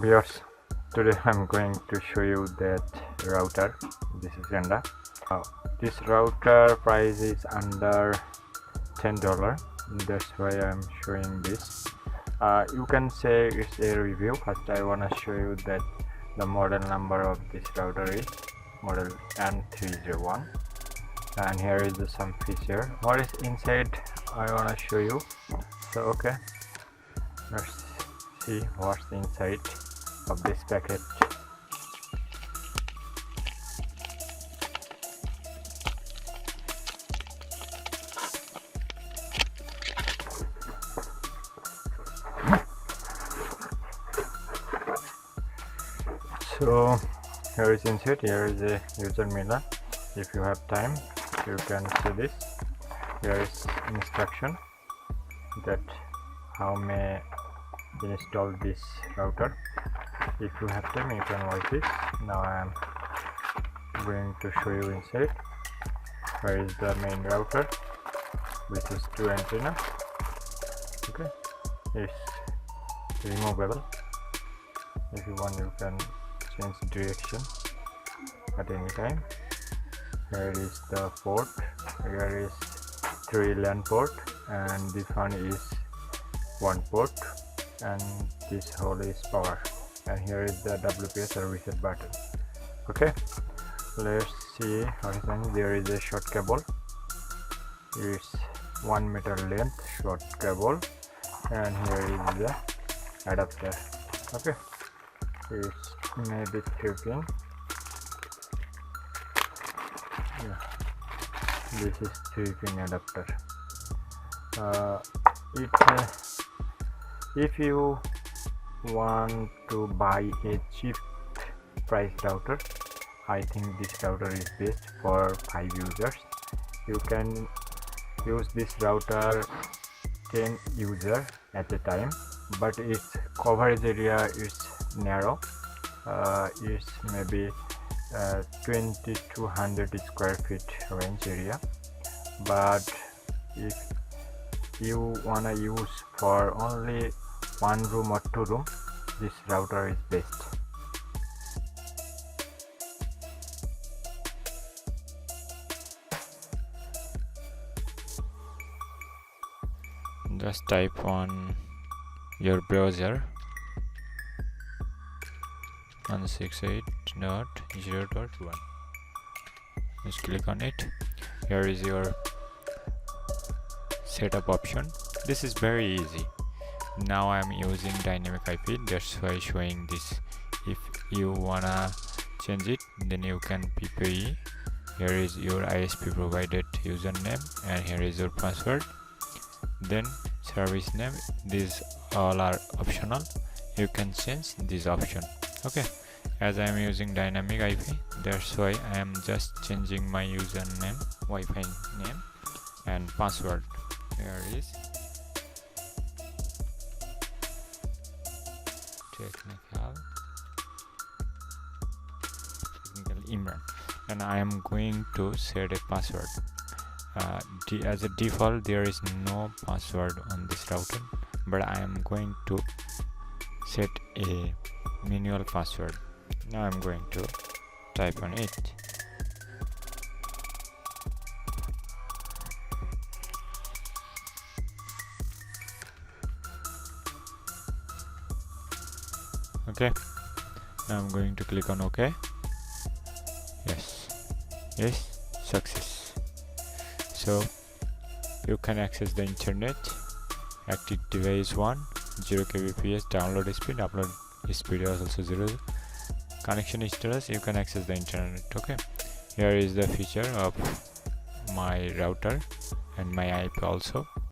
Viewers, today I'm going to show you that router. This is Tenda. This router price is under $10. That's why I'm showing this. You can say it's a review. First I wanna show you that the model number of this router is model N301, and here is some feature. What is inside I wanna show you. So okay, let's see what's inside of this packet. So here is inside. Here is a user manual. If you have time, you can see this. Here is instruction that how may install this router. If you have time, you can watch this. Now I am going to show you inside. Here is the main router, which is 2 antenna. Okay, it's removable. If you want, you can change direction at any time. Here is the port. Here is 3 LAN port, and this one is 1 port, and this whole is power. And here is the WPS or reset button. Okay, let's see what is happening. There is a short cable. It's 1 meter length short cable, and here is the adapter. Okay, it's maybe 3 pin. Yeah, this is 3 pin adapter. If you want to buy a cheap price router, I think this router is best for 5 users. You can use this router 10 user at a time, but its coverage area is narrow. It's maybe 2200 square feet range area, but if you wanna use for only 1 room or 2 room, this router is best. Just type on your browser 168.0.1. Just click on it. Here is your setup option. This is very easy. Now I am using dynamic IP, that's why showing this. If you wanna change it, then you can PPE. Here is your ISP provided username, and here is your password, then service name. These all are optional. You can change this option. Okay, as I am using dynamic IP, that's why I am just changing my username, Wi-Fi name, and password. Here is technical Emran, and I am going to set a password. As a default, there is no password on this router, but I am going to set a manual password. Now I'm going to type on it. Okay, now I'm going to click on OK. Yes, success. So you can access the internet. Active device 1, 0 kbps, download speed, upload speed is also 0. Connection status, you can access the internet. Okay, here is the feature of my router and my IP also.